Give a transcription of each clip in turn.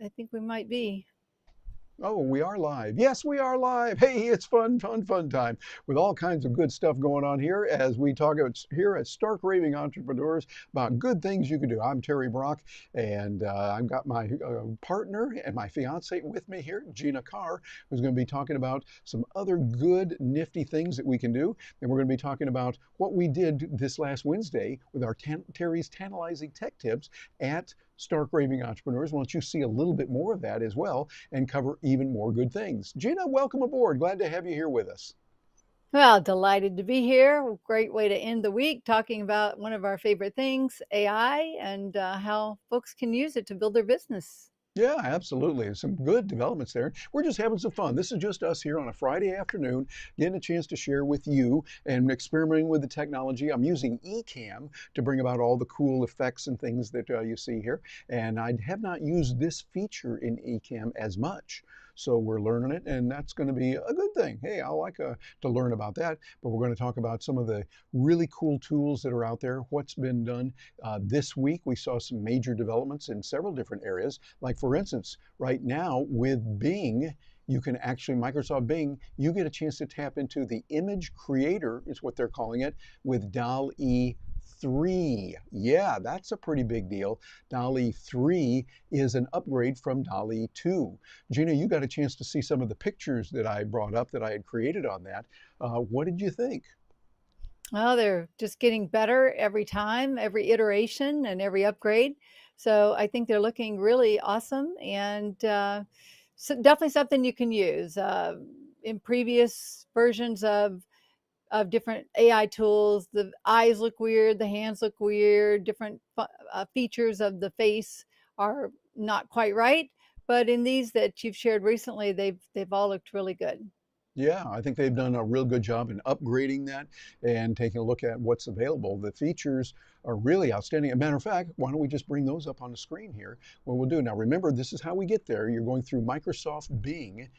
I think we might be. Oh, we are live. Yes, we are live. Hey, it's fun, fun, fun time with all kinds of good stuff going on here as we talk about here at Stark Raving Entrepreneurs about good things you can do. I'm Terry Brock, and I've got my partner and my fiance with me here, Gina Carr, who's going to be talking about some other good, nifty things that we can do. And we're going to be talking about what we did this last Wednesday with our Terry's Tantalizing Tech Tips at Stark Raving Entrepreneurs. Why don't you see a little bit more of that as well and cover even more good things? Gina, welcome aboard. Glad to have you here with us. Well, delighted to be here. Great way to end the week talking about one of our favorite things, AI, and how folks can use it to build their business. Yeah, absolutely. Some good developments there. We're just having some fun. This is just us here on a Friday afternoon, getting a chance to share with you and experimenting with the technology. I'm using Ecamm to bring about all the cool effects and things that you see here. And I have not used this feature in Ecamm as much. So we're learning it, and that's going to be a good thing. Hey, I like to learn about that. But we're going to talk about some of the really cool tools that are out there, what's been done. This week, we saw some major developments in several different areas. Like, for instance, right now with Bing, you can actually, Microsoft Bing, you get a chance to tap into the image creator, is what they're calling it, with Dall E 3. Yeah, that's a pretty big deal. Dall E 3 is an upgrade from Dall E 2. Gina, you got a chance to see some of the pictures that I brought up that I had created on that. What did you think? Well, they're just getting better every time, every iteration, and every upgrade. So I think they're looking really awesome and so definitely something you can use. In previous versions of different AI tools. The eyes look weird, the hands look weird, different features of the face are not quite right. But in these that you've shared recently, they've all looked really good. Yeah, I think they've done a real good job in upgrading that and taking a look at what's available. The features are really outstanding. As a matter of fact, why don't we just bring those up on the screen here? What we'll do now, remember, this is how we get there. You're going through Microsoft Bing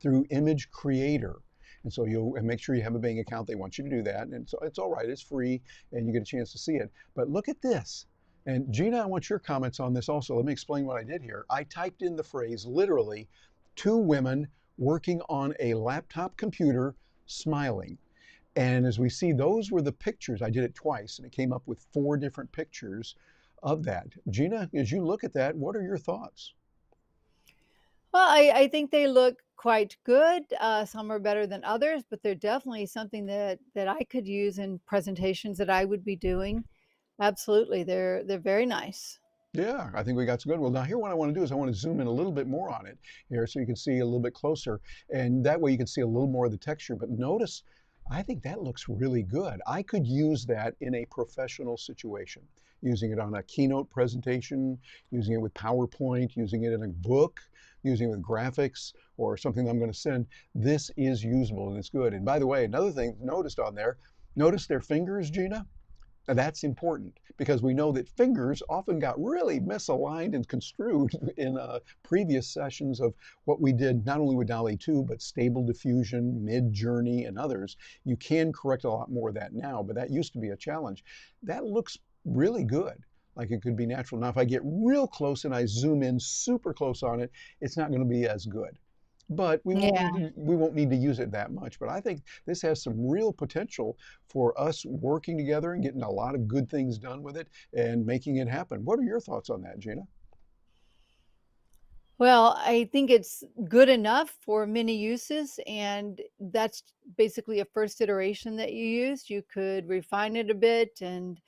through Image Creator. And so you'll and make sure you have a Bing account. They want you to do that. And so it's all right, it's free and you get a chance to see it. But look at this. And Gina, I want your comments on this also. Let me explain what I did here. I typed in the phrase literally, two women working on a laptop computer smiling. And as we see, those were the pictures. I did it twice and it came up with four different pictures of that. Gina, as you look at that, what are your thoughts? Well, I think they look quite good. Some are better than others, but they're definitely something that I could use in presentations that I would be doing. Absolutely, they're very nice. Yeah, I think we got some good. Well, now here what I want to do is I want to zoom in a little bit more on it here so you can see a little bit closer. And that way you can see a little more of the texture. But notice, I think that looks really good. I could use that in a professional situation, using it on a keynote presentation, using it with PowerPoint, using it in a book, using it with graphics or something that I'm going to send. This is usable and it's good. And by the way, another thing noticed on there, notice their fingers, Gina? Now that's important because we know that fingers often got really misaligned and construed in previous sessions of what we did not only with DALL-E 2, but Stable Diffusion, Mid Journey, and others. You can correct a lot more of that now, but that used to be a challenge. That looks really good, like it could be natural. Now, if I get real close and I zoom in super close on it, it's not going to be as good. But Yeah. we won't need to use it that much. But I think this has some real potential for us working together and getting a lot of good things done with it and making it happen. What are your thoughts on that, Gina? Well, I think it's good enough for many uses, and that's basically a first iteration that you used. You could refine it a bit and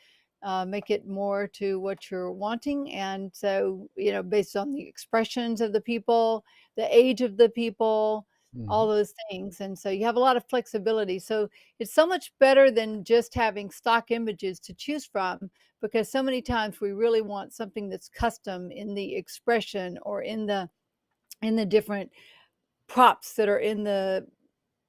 make it more to what you're wanting. And so, based on the expressions of the people, the age of the people, all Hmm. those things. And so you have a lot of flexibility. So it's so much better than just having stock images to choose from because so many times we really want something that's custom in the expression or in the different props that are in the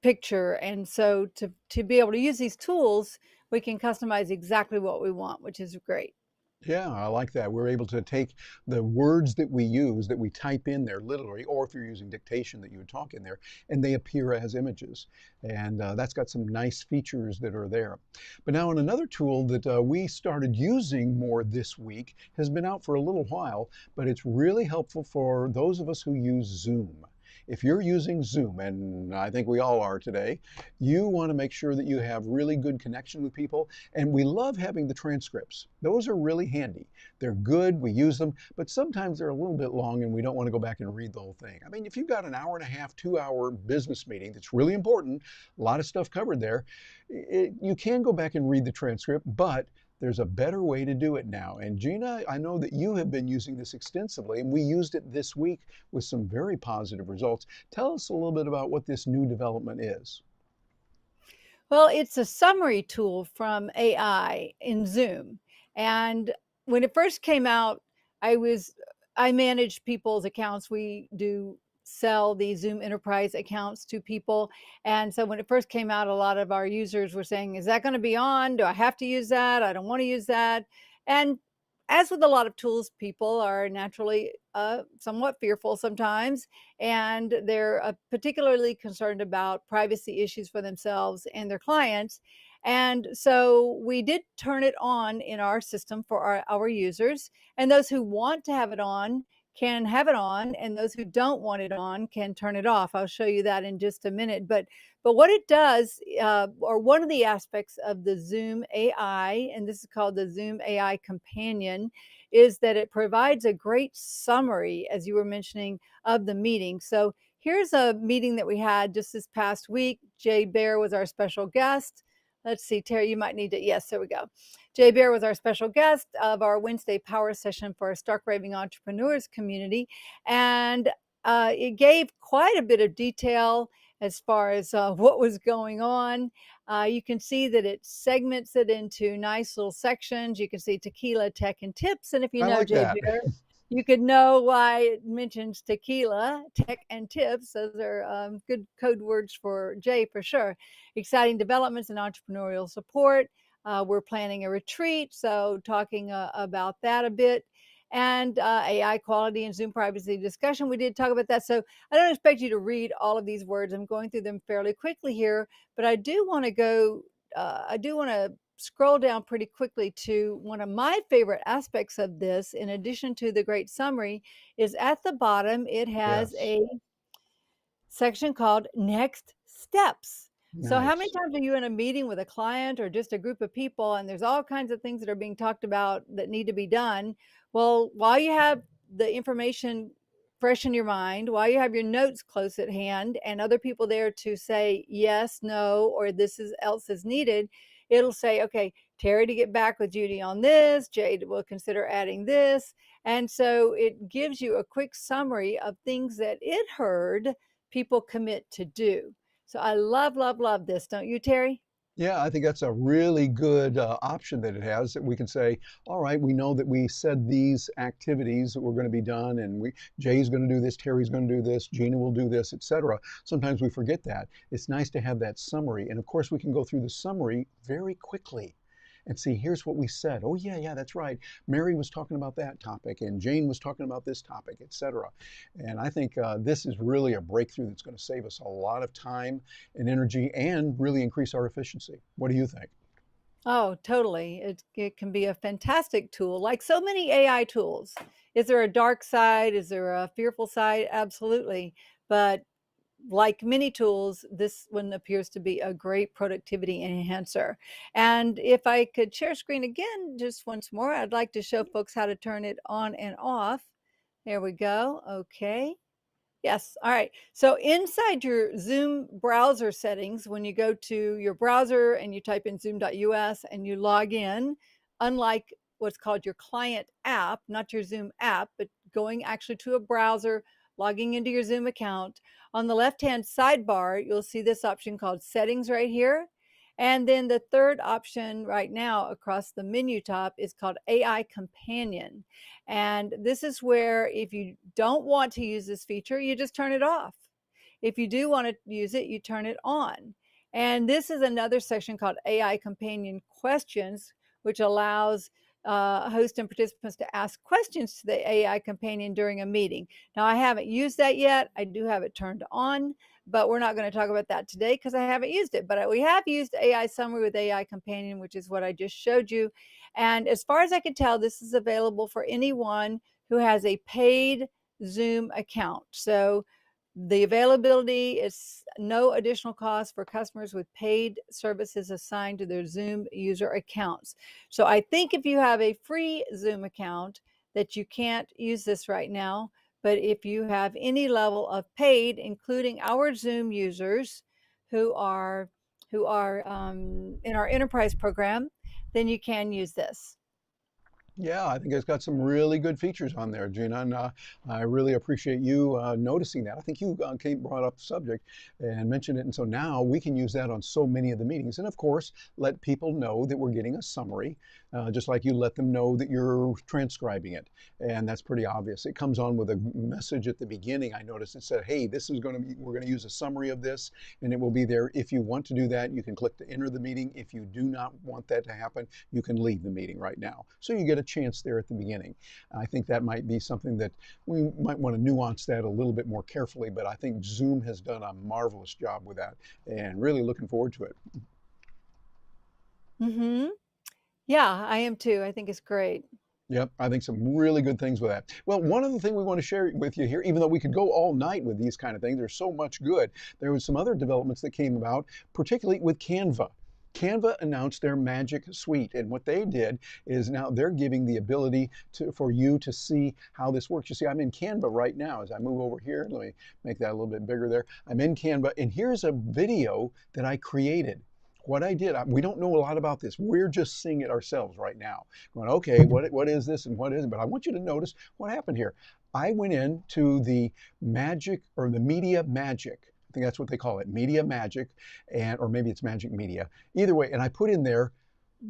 picture. And so to be able to use these tools, we can customize exactly what we want, which is great. Yeah, I like that. We're able to take the words that we use, that we type in there literally, or if you're using dictation that you would talk in there, and they appear as images. And that's got some nice features that are there. But now, in another tool that we started using more this week, has been out for a little while, but it's really helpful for those of us who use Zoom. If you're using Zoom, and I think we all are today, you want to make sure that you have really good connection with people. And we love having the transcripts. Those are really handy. They're good, we use them, but sometimes they're a little bit long and we don't want to go back and read the whole thing. I mean, if you've got an hour and a half, 2 hour business meeting that's really important, a lot of stuff covered there, you can go back and read the transcript, but there's a better way to do it now. And Gina, I know that you have been using this extensively, and we used it this week with some very positive results. Tell us a little bit about what this new development is. Well, it's a summary tool from AI in Zoom. And when it first came out, I was I manage people's accounts. We do sell the Zoom Enterprise accounts to people. And so when it first came out, a lot of our users were saying, "Is that going to be on? Do I have to use that? I don't want to use that." And as with a lot of tools, people are naturally somewhat fearful sometimes, and they're particularly concerned about privacy issues for themselves and their clients. And so we did turn it on in our system for our users, and those who want to have it on can have it on, and those who don't want it on can turn it off. I'll show you that in just a minute. But what it does, or one of the aspects of the Zoom AI, and this is called the Zoom AI Companion, is that it provides a great summary, as you were mentioning, of the meeting. So here's a meeting that we had just this past week. Jay Bear was our special guest. Let's see, Terry, you might need to, yes, there we go. Jay Bear was our special guest of our Wednesday power session for our Stark Raving Entrepreneurs community. And it gave quite a bit of detail as far as what was going on. You can see that it segments it into nice little sections. You can see tequila, tech, and tips. And if you I know like Jay that. Bear, you could know why it mentions tequila, tech, and tips. Those are good code words for Jay for sure. Exciting developments in entrepreneurial support. We're planning a retreat, so talking about that a bit. And AI quality and Zoom privacy discussion. We did talk about that. So I don't expect you to read all of these words. I'm going through them fairly quickly here, but I do want to scroll down pretty quickly to one of my favorite aspects of this, in addition to the great summary, is at the bottom, it has Yes. a section called Next Steps. So, how many Nice. times are you in a meeting with a client or just a group of people, and there's all kinds of things that are being talked about that need to be done? Well, while you have the information fresh in your mind, while you have your notes close at hand, and other people there to say yes, no, or this is else is needed, it'll say, okay, Terry to get back with Judy on this, Jade will consider adding this. And so it gives you a quick summary of things that it heard people commit to do. So I love, love, love this. Don't you, Terry? Yeah, I think that's a really good option that it has that we can say, all right, we know that we said these activities that were going to be done, and Jay's going to do this, Terry's going to do this, Gina will do this, etc. Sometimes we forget that. It's nice to have that summary, and of course we can go through the summary very quickly and see, here's what we said. Oh yeah, yeah, that's right. Mary was talking about that topic, and Jane was talking about this topic, etc. And I think this is really a breakthrough that's going to save us a lot of time and energy and really increase our efficiency. What do you think? Oh, totally. It can be a fantastic tool, like so many AI tools. Is there a dark side? Is there a fearful side? Absolutely. But like many tools, this one appears to be a great productivity enhancer. And if I could share screen again just once more, I'd like to show folks how to turn it on and off. There we go. Okay. Yes. All right. So inside your Zoom browser settings, when you go to your browser and you type in zoom.us and you log in, unlike what's called your client app, not your Zoom app, but going actually to a browser, logging into your Zoom account, on the left-hand sidebar, you'll see this option called settings right here. And then the third option right now across the menu top is called AI Companion. And this is where if you don't want to use this feature, you just turn it off. If you do want to use it, you turn it on. And this is another section called AI Companion Questions, which allows host and participants to ask questions to the AI companion during a meeting. Now, I haven't used that yet. I do have it turned on, but we're not going to talk about that today because I haven't used it. But we have used AI Summary with AI Companion, which is what I just showed you. And as far as I can tell, this is available for anyone who has a paid Zoom account. So the availability is no additional cost for customers with paid services assigned to their Zoom user accounts. So I think if you have a free Zoom account that you can't use this right now, but if you have any level of paid, including our Zoom users who are in our enterprise program, then you can use this. Yeah, I think it's got some really good features on there, Gina, and I really appreciate you noticing that. I think you brought up the subject and mentioned it, and so now we can use that on so many of the meetings. And of course, let people know that we're getting a summary, just like you let them know that you're transcribing it, and that's pretty obvious. It comes on with a message at the beginning. I noticed it said, "Hey, this is going to be, we're going to use a summary of this, and it will be there. If you want to do that, you can click to enter the meeting. If you do not want that to happen, you can leave the meeting right now." So you get a chance there at the beginning. I think that might be something that we might want to nuance that a little bit more carefully, but I think Zoom has done a marvelous job with that and really looking forward to it. Mm-hmm. Yeah, I am too. I think it's great. Yep, I think some really good things with that. Well, one other thing we want to share with you here, even though we could go all night with these kind of things, there's so much good. There was some other developments that came about, particularly with Canva. Canva announced their Magic Suite, and what they did is now they're giving the ability for you to see how this works. You see, I'm in Canva right now. As I move over here, let me make that a little bit bigger there. I'm in Canva, and here's a video that I created. What I did, we don't know a lot about this. We're just seeing it ourselves right now. Going, okay, what is this and what is it? But I want you to notice what happened here. I went into the Magic or the Media Magic. I think that's what they call it, Media Magic, and or maybe it's Magic Media. Either way, and I put in there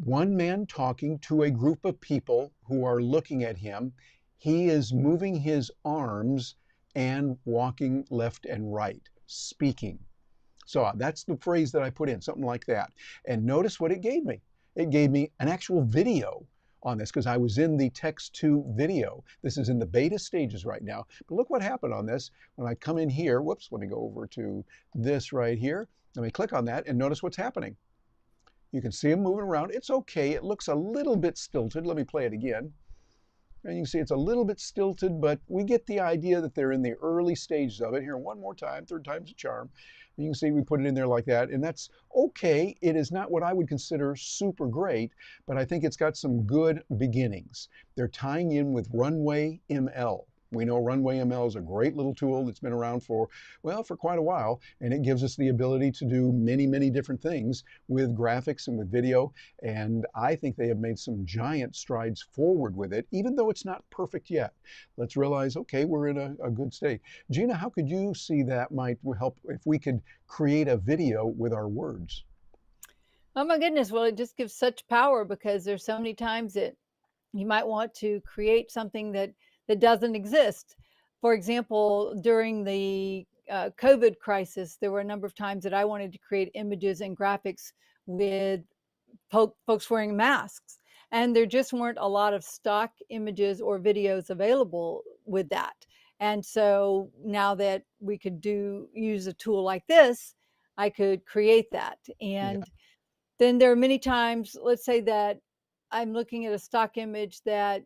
one man talking to a group of people who are looking at him. He is moving his arms and walking left and right, speaking. So that's the phrase that I put in, something like that. And notice what it gave me. It gave me an actual video on this because I was in the text to video. This is in the beta stages right now. But look what happened on this. When I come in here, whoops, let me go over to this right here. Let me click on that and notice what's happening. You can see him moving around. It's okay. It looks a little bit stilted. Let me play it again. And you can see it's a little bit stilted, but we get the idea that they're in the early stages of it. Here, one more time, third time's a charm. You can see we put it in there like that, and that's okay. It is not what I would consider super great, but I think it's got some good beginnings. They're tying in with Runway ML. We know Runway ML is a great little tool that's been around for, well, for quite a while, and it gives us the ability to do many, many different things with graphics and with video, and I think they have made some giant strides forward with it, even though it's not perfect yet. Let's realize, okay, we're in a good state. Gina, how could you see that might help if we could create a video with our words? Oh my goodness. Well, it just gives such power because there's so many times that you might want to create something that doesn't exist. For example, during the COVID crisis, there were a number of times that I wanted to create images and graphics with folks wearing masks, and there just weren't a lot of stock images or videos available with that. And so now that we could use a tool like this, I could create that. Yeah. And then there are many times, let's say that I'm looking at a stock image that,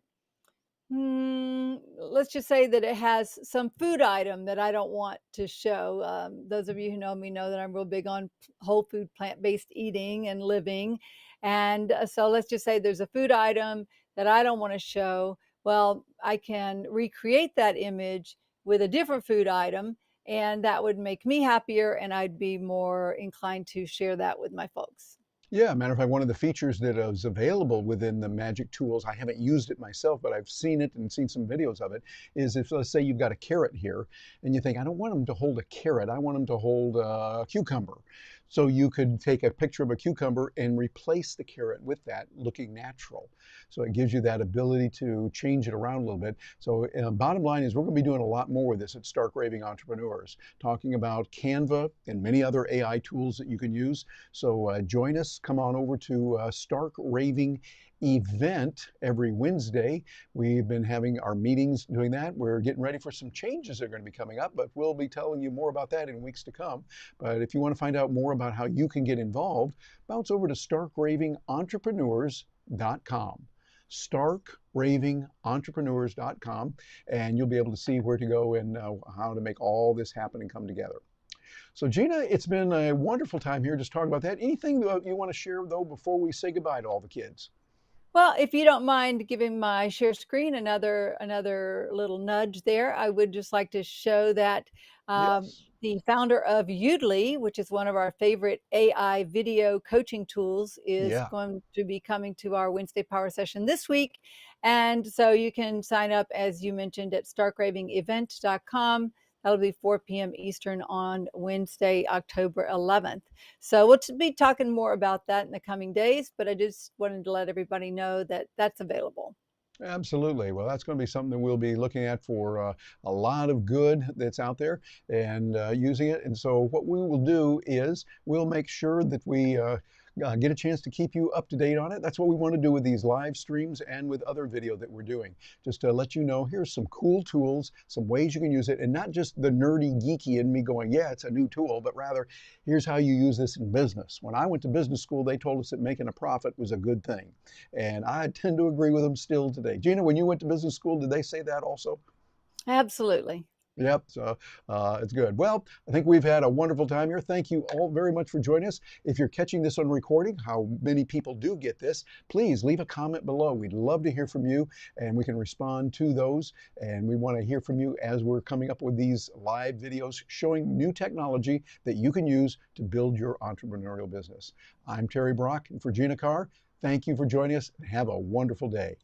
let's just say that it has some food item that I don't want to show. Those of you who know me know that I'm real big on whole food, plant-based eating and living. And so let's just say there's a food item that I don't want to show. Well, I can recreate that image with a different food item, and that would make me happier, and I'd be more inclined to share that with my folks. Yeah, matter of fact, one of the features that is available within the Magic tools, I haven't used it myself, but I've seen it and seen some videos of it, is if, let's say, you've got a carrot here, and you think, I don't want them to hold a carrot, I want them to hold a cucumber. So you could take a picture of a cucumber and replace the carrot with that, looking natural. So it gives you that ability to change it around a little bit. So bottom line is we're going to be doing a lot more with this at Stark Raving Entrepreneurs, talking about Canva and many other AI tools that you can use. So join us, come on over to Stark Raving event every Wednesday. We've been having our meetings doing that. We're getting ready for some changes that are going to be coming up, but we'll be telling you more about that in weeks to come. But if you want to find out more about how you can get involved, bounce over to starkravingentrepreneurs.com. starkravingentrepreneurs.com, and you'll be able to see where to go and how to make all this happen and come together. So Gina, it's been a wonderful time here just talking about that. Anything you want to share though before we say goodbye to all the kids? Well, if you don't mind giving my share screen another little nudge there, I would just like to show that Yes. the founder of Udly, which is one of our favorite AI video coaching tools, is Yeah. going to be coming to our Wednesday Power Session this week. And so you can sign up, as you mentioned, at starkravingevent.com. That'll be 4 p.m. Eastern on Wednesday, October 11th. So we'll be talking more about that in the coming days, but I just wanted to let everybody know that that's available. Absolutely. Well, that's going to be something that we'll be looking at for a lot of good that's out there and using it. And so, what we will do is we'll make sure that we get a chance to keep you up to date on it. That's what we want to do with these live streams and with other video that we're doing. Just to let you know, here's some cool tools, some ways you can use it, and not just the nerdy, geeky in me going, yeah, it's a new tool, but rather, here's how you use this in business. When I went to business school, they told us that making a profit was a good thing. And I tend to agree with them still today. Gina, when you went to business school, did they say that also? Absolutely. Yep, so it's good. Well, I think we've had a wonderful time here. Thank you all very much for joining us. If you're catching this on recording, how many people do get this, please leave a comment below. We'd love to hear from you, and we can respond to those. And we want to hear from you as we're coming up with these live videos showing new technology that you can use to build your entrepreneurial business. I'm Terry Brock, and for Gina Carr, thank you for joining us, and have a wonderful day.